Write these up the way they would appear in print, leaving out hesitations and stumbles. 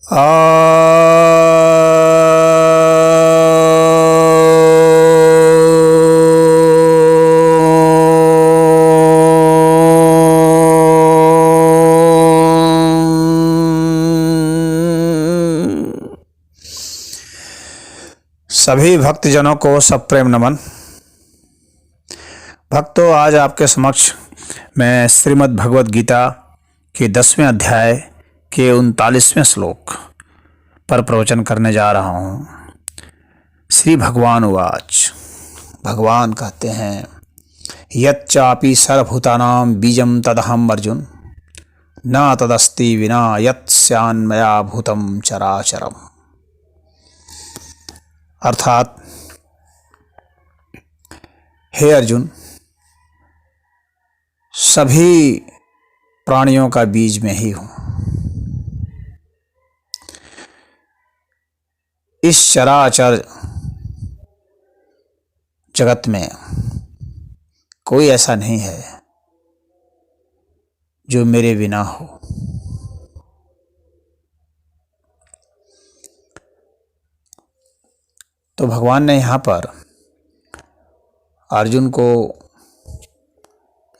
आ सभी भक्तजनों को सप्रेम नमन। भक्तों, आज आपके समक्ष मैं श्रीमद् भगवद गीता के 10वें अध्याय के 39वें श्लोक पर प्रवचन करने जा रहा हूँ। श्री भगवान उवाच। भगवान कहते हैं, यच्चापि सर्वभूतानां बीजं तदहम् अर्जुन, न तदस्ति विना यत् स्यान्मया भूतं चराचरम्। अर्थात, हे अर्जुन, सभी प्राणियों का बीज में ही हूं। इस चराचर जगत में कोई ऐसा नहीं है जो मेरे बिना हो। तो भगवान ने यहाँ पर अर्जुन को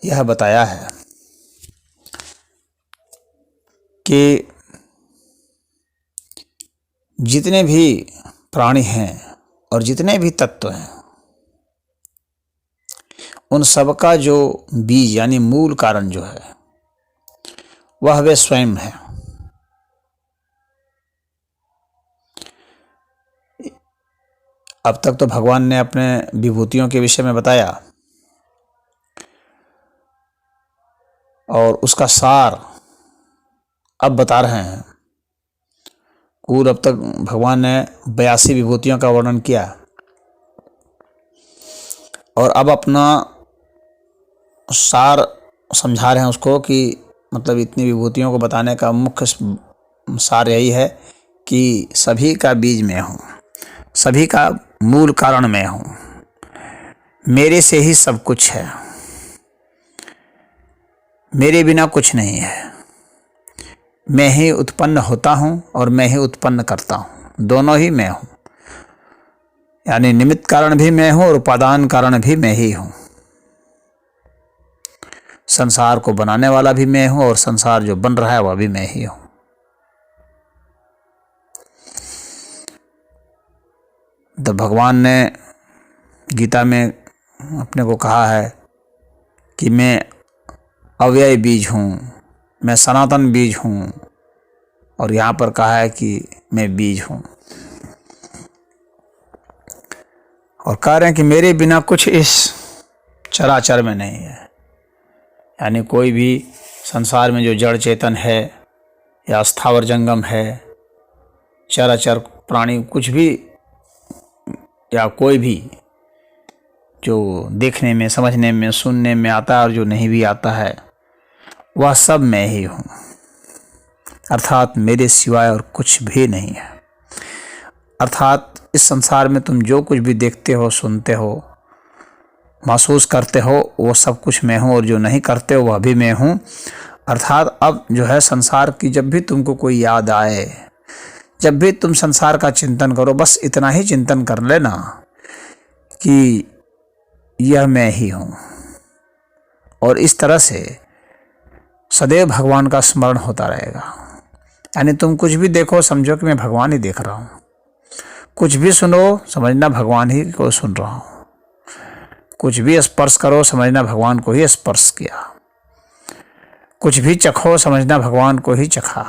यह बताया है कि जितने भी प्राणी हैं और जितने भी तत्व हैं, उन सबका जो बीज यानी मूल कारण जो है वह वे स्वयं है। अब तक तो भगवान ने अपने विभूतियों के विषय में बताया और उसका सार अब बता रहे हैं। कुल अब तक भगवान ने 82 विभूतियों का वर्णन किया और अब अपना सार समझा रहे हैं उसको कि मतलब इतनी विभूतियों को बताने का मुख्य सार यही है कि सभी का बीज मैं हूँ, सभी का मूल कारण मैं हूँ, मेरे से ही सब कुछ है, मेरे बिना कुछ नहीं है। मैं ही उत्पन्न होता हूँ और मैं ही उत्पन्न करता हूँ, दोनों ही मैं हूँ। यानी निमित्त कारण भी मैं हूँ और उपादान कारण भी मैं ही हूँ। संसार को बनाने वाला भी मैं हूँ और संसार जो बन रहा है वह भी मैं ही हूँ। तो भगवान ने गीता में अपने को कहा है कि मैं अव्यय बीज हूँ, मैं सनातन बीज हूँ, और यहाँ पर कहा है कि मैं बीज हूँ। और कह रहे हैं कि मेरे बिना कुछ इस चराचर में नहीं है। यानी कोई भी संसार में जो जड़ चेतन है या स्थावर जंगम है, चराचर प्राणी कुछ भी या कोई भी जो देखने में, समझने में, सुनने में आता है और जो नहीं भी आता है, वह सब मैं ही हूँ। अर्थात मेरे सिवाय और कुछ भी नहीं है। अर्थात इस संसार में तुम जो कुछ भी देखते हो, सुनते हो, महसूस करते हो, वो सब कुछ मैं हूँ और जो नहीं करते हो वह भी मैं हूँ। अर्थात अब जो है संसार की जब भी तुमको कोई याद आए, जब भी तुम संसार का चिंतन करो, बस इतना ही चिंतन कर लेना कि यह मैं ही हूँ। और इस तरह से सदैव भगवान का स्मरण होता रहेगा। यानी तुम कुछ भी देखो, समझो कि मैं भगवान ही देख रहा हूँ। कुछ भी सुनो, समझना भगवान ही को सुन रहा हूँ। कुछ भी स्पर्श करो, समझना भगवान को ही स्पर्श किया। कुछ भी चखो, समझना भगवान को ही चखा।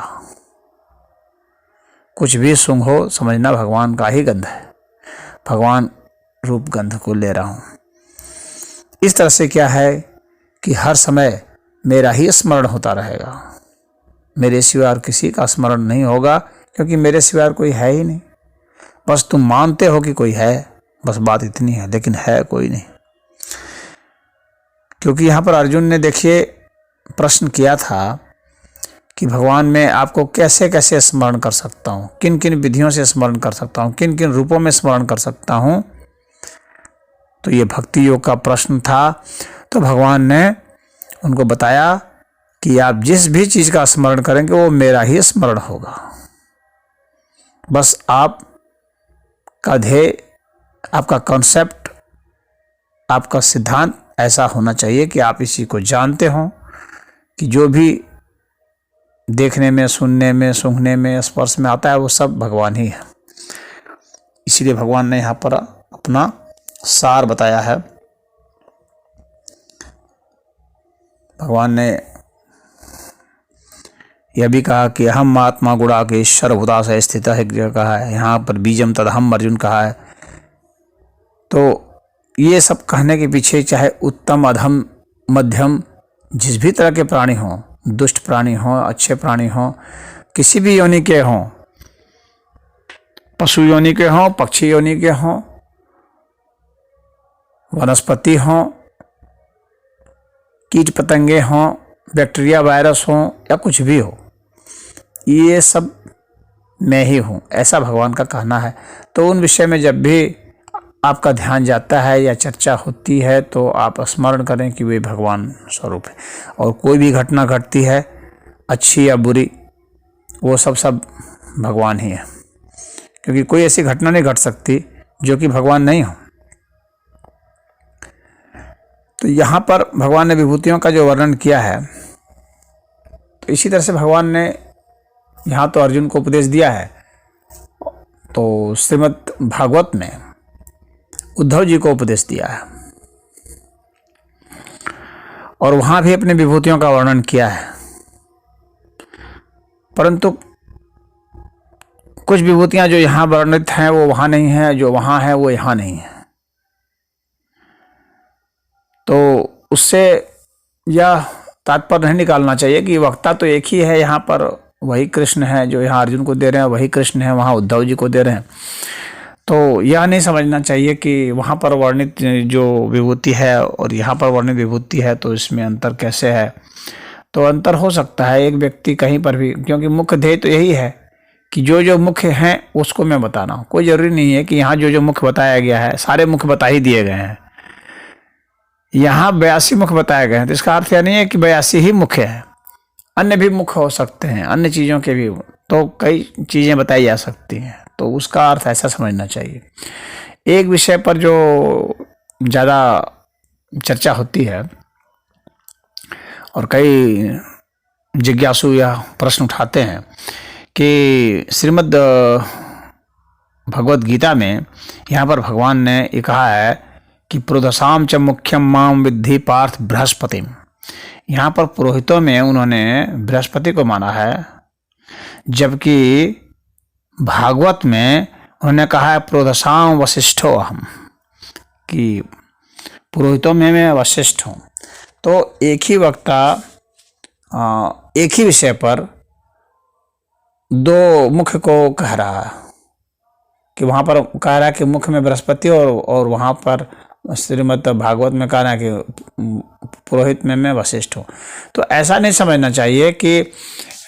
कुछ भी सूंघो, समझना भगवान का ही गंध है, भगवान रूप गंध को ले रहा हूँ। इस तरह से क्या है कि हर समय मेरा ही स्मरण होता रहेगा, मेरे सिवा और किसी का स्मरण नहीं होगा, क्योंकि मेरे सिवा और कोई है ही नहीं। बस तुम मानते हो कि कोई है, बस बात इतनी है, लेकिन है कोई नहीं। क्योंकि यहाँ पर अर्जुन ने देखिए प्रश्न किया था कि भगवान मैं आपको कैसे कैसे स्मरण कर सकता हूँ, किन किन विधियों से स्मरण कर सकता हूँ, किन किन रूपों में स्मरण कर सकता हूँ। तो ये भक्ति योग का प्रश्न था। तो भगवान ने उनको बताया कि आप जिस भी चीज़ का स्मरण करेंगे वो मेरा ही स्मरण होगा। बस आप का ध्येय, आपका कॉन्सेप्ट, आपका सिद्धांत ऐसा होना चाहिए कि आप इसी को जानते हो कि जो भी देखने में, सुनने में, सूंघने में, स्पर्श में आता है वो सब भगवान ही है। इसीलिए भगवान ने यहाँ पर अपना सार बताया है। भगवान ने यह भी कहा कि अहम आत्मा गुणाकेश सर्वभूता से स्थित है, कहा है। यहाँ पर बीजम तदहम अर्जुन कहा है। तो ये सब कहने के पीछे चाहे उत्तम, अधम, मध्यम, जिस भी तरह के प्राणी हों, दुष्ट प्राणी हों, अच्छे प्राणी हों, किसी भी योनि के हों, पशु योनि के हों, पक्षी योनि के हों, वनस्पति हों, कीट पतंगे हों, बैक्टीरिया, वायरस हों, या कुछ भी हो, ये सब मैं ही हूँ, ऐसा भगवान का कहना है। तो उन विषय में जब भी आपका ध्यान जाता है या चर्चा होती है तो आप स्मरण करें कि वे भगवान स्वरूप है। और कोई भी घटना घटती है, अच्छी या बुरी, वो सब भगवान ही है, क्योंकि कोई ऐसी घटना नहीं घट सकती जो कि भगवान नहीं हो। तो यहाँ पर भगवान ने विभूतियों का जो वर्णन किया है, तो इसी तरह से भगवान ने यहाँ तो अर्जुन को उपदेश दिया है, तो श्रीमद् भागवत में उद्धव जी को उपदेश दिया है और वहाँ भी अपने विभूतियों का वर्णन किया है। परंतु कुछ विभूतियाँ जो यहाँ वर्णित हैं वो वहाँ नहीं है, जो वहाँ है वो यहाँ नहीं है। तो उससे यह तात्पर्य नहीं निकालना चाहिए कि वक्ता तो एक ही है, यहाँ पर वही कृष्ण है जो यहाँ अर्जुन को दे रहे हैं, वही कृष्ण है वहाँ उद्धव जी को दे रहे हैं। तो यह नहीं समझना चाहिए कि वहाँ पर वर्णित जो विभूति है और यहाँ पर वर्णित विभूति है तो इसमें अंतर कैसे है। तो अंतर हो सकता है एक व्यक्ति कहीं पर भी, क्योंकि मुख्य ध्येय तो यही है कि जो जो मुख्य हैं उसको मैं बताना हूँ। कोई ज़रूरी नहीं है कि यहाँ जो जो मुख्य बताया गया है सारे मुख्य बता ही दिए गए हैं। यहाँ 82 मुख्य बताए गए हैं, तो इसका अर्थ यह नहीं है कि 82 ही मुख्य है, अन्य भी मुख्य हो सकते हैं, अन्य चीज़ों के भी, तो कई चीज़ें बताई जा सकती हैं। तो उसका अर्थ ऐसा समझना चाहिए। एक विषय पर जो ज़्यादा चर्चा होती है और कई जिज्ञासु या प्रश्न उठाते हैं कि श्रीमद् भगवद गीता में यहाँ पर भगवान ने ये कहा है कि पुरोधसाम च मुख्यम माम विद्धि पार्थ बृहस्पतिम। यहाँ पर पुरोहितों में उन्होंने बृहस्पति को माना है, जबकि भागवत में उन्होंने कहा है पुरोधसाम वशिष्ठो अहम, कि पुरोहितों में मैं वशिष्ठ हूँ। तो एक ही वक्ता एक ही विषय पर दो मुख्य को कह रहा है, कि वहाँ पर कह रहा है कि मुख्य में बृहस्पति और वहाँ पर श्रीमद् भागवत में कह रहा है कि पुरोहित में मैं वशिष्ठ हूँ। तो ऐसा नहीं समझना चाहिए कि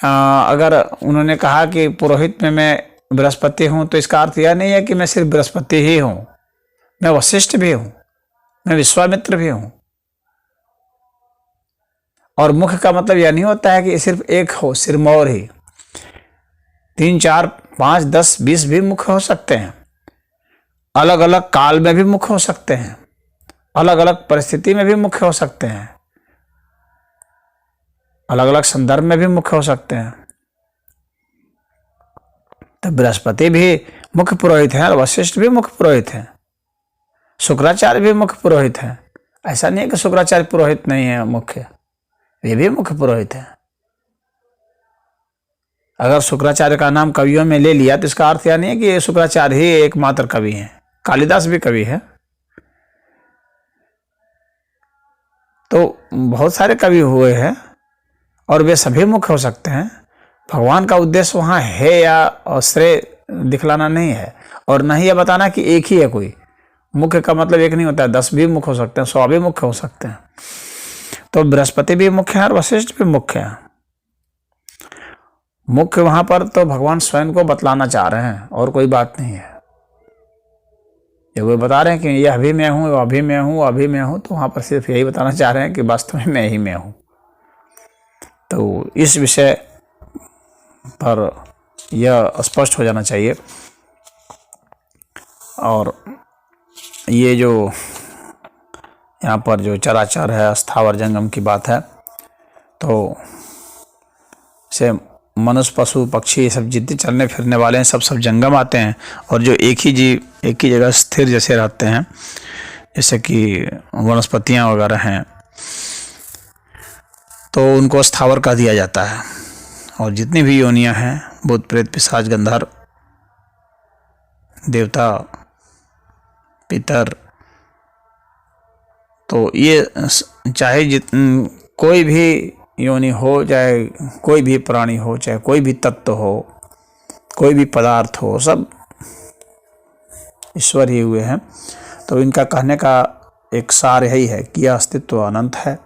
अगर उन्होंने कहा कि पुरोहित में मैं बृहस्पति हूँ तो इसका अर्थ यह नहीं है कि मैं सिर्फ बृहस्पति ही हूँ, मैं वशिष्ठ भी हूँ, मैं विश्वामित्र भी हूँ। और मुख्य का मतलब यह नहीं होता है कि सिर्फ एक हो, सिरमौर ही, 3, 4, 5, 10, 20 भी मुख्य हो सकते हैं, अलग अलग काल में भी मुख्य हो सकते हैं, अलग अलग परिस्थिति में भी मुख्य हो सकते हैं, अलग अलग संदर्भ में भी मुख्य हो सकते हैं। तो बृहस्पति भी मुख्य पुरोहित हैं और वशिष्ठ भी मुख्य पुरोहित हैं, शुक्राचार्य भी मुख्य पुरोहित हैं। ऐसा नहीं है कि शुक्राचार्य पुरोहित नहीं है मुख्य, वे भी मुख्य पुरोहित हैं। अगर शुक्राचार्य का नाम कवियों में ले लिया तो इसका अर्थ यह नहीं है कि शुक्राचार्य ही एकमात्र कवि हैं, कालिदास भी कवि है। तो बहुत सारे कवि हुए हैं और वे सभी मुख्य हो सकते हैं। भगवान का उद्देश्य वहाँ है या श्रेय दिखलाना नहीं है, और न ही यह बताना कि एक ही है कोई। मुख्य का मतलब एक नहीं होता है, 10 भी मुख्य हो सकते हैं, 100 भी मुख्य हो सकते हैं। तो बृहस्पति भी मुख्य है और वशिष्ठ भी मुख्य है। मुख्य वहां पर तो भगवान स्वयं को बतलाना चाह रहे हैं और कोई बात नहीं है। जब वो बता रहे हैं कि यह अभी मैं हूँ, अभी मैं हूँ, अभी मैं हूँ, तो वहां पर सिर्फ यही बताना चाह रहे हैं कि वास्तव में मैं ही मैं हूँ। तो इस विषय पर यह स्पष्ट हो जाना चाहिए। और ये जो यहाँ पर जो चराचर है, स्थावर जंगम की बात है, तो से मनुष्य, पशु, पक्षी, ये सब जितने चलने फिरने वाले हैं सब जंगम आते हैं। और जो एक ही जीव एक ही जगह स्थिर जैसे रहते हैं, जैसे कि वनस्पतियाँ वगैरह हैं, तो उनको स्थावर कह दिया जाता है। और जितनी भी योनियाँ हैं, भूत, प्रेत, पिशाच, गंधर्व, देवता, पितर, तो ये चाहे कोई भी योनि हो, चाहे कोई भी प्राणी हो, चाहे कोई भी तत्व हो, कोई भी पदार्थ हो, सब ईश्वर ही हुए हैं। तो इनका कहने का एक सार यही है कि यह अस्तित्व अनंत है,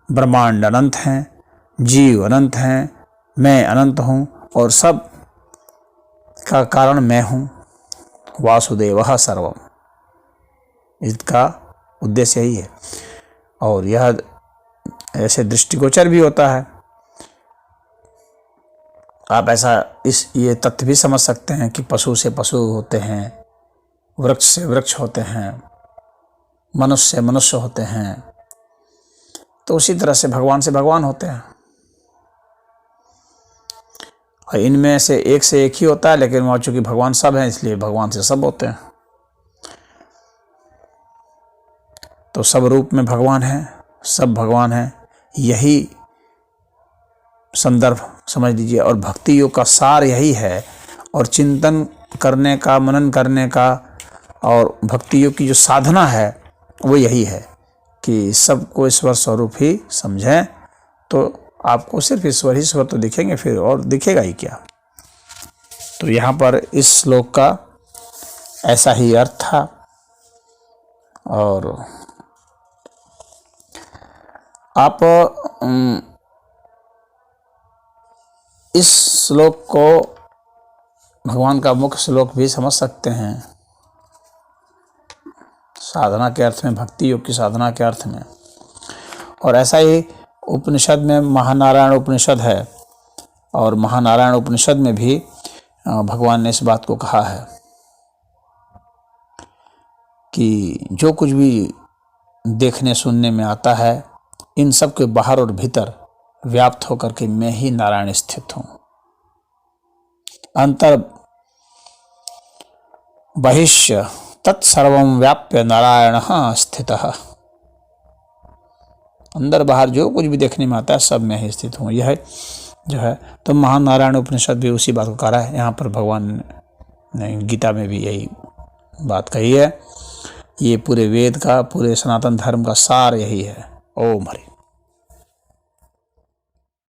ब्रह्मांड अनंत हैं, जीव अनंत हैं, मैं अनंत हूँ और सब का कारण मैं हूँ। वासुदेवः सर्वम, इसका उद्देश्य यही है। और यह ऐसे दृष्टिगोचर भी होता है। आप ऐसा ये तथ्य भी समझ सकते हैं कि पशु से पशु होते हैं, वृक्ष से वृक्ष होते हैं, मनुष्य से मनुष्य होते हैं, तो उसी तरह से भगवान से भगवान होते हैं। और इनमें से एक ही होता है, लेकिन वहाँ चूंकि भगवान सब हैं, इसलिए भगवान से सब होते हैं। तो सब रूप में भगवान है, सब भगवान है, यही संदर्भ समझ लीजिए। और भक्ति योग का सार यही है, और चिंतन करने का, मनन करने का, और भक्ति योग की जो साधना है वो यही है कि सबको ईश्वर स्वरूप ही समझें। तो आपको सिर्फ ईश्वर ही ईश्वर तो दिखेंगे, फिर और दिखेगा ही क्या। तो यहाँ पर इस श्लोक का ऐसा ही अर्थ था। और आप इस श्लोक को भगवान का मुख्य श्लोक भी समझ सकते हैं, साधना के अर्थ में, भक्ति योग की साधना के अर्थ में। और ऐसा ही उपनिषद में महानारायण उपनिषद है, और महानारायण उपनिषद में भी भगवान ने इस बात को कहा है कि जो कुछ भी देखने सुनने में आता है, इन सब के बाहर और भीतर व्याप्त होकर के मैं ही नारायण स्थित हूं। अंतर बहिष्य तत्सर्वं व्याप्य नारायण स्थितः। अंदर बाहर जो कुछ भी देखने में आता है सब मैं ही स्थित हूँ, यह जो है। तो महानारायण उपनिषद भी उसी बात को कह रहा है। यहाँ पर भगवान ने गीता में भी यही बात कही है। ये पूरे वेद का, पूरे सनातन धर्म का सार यही है। ओम हरि।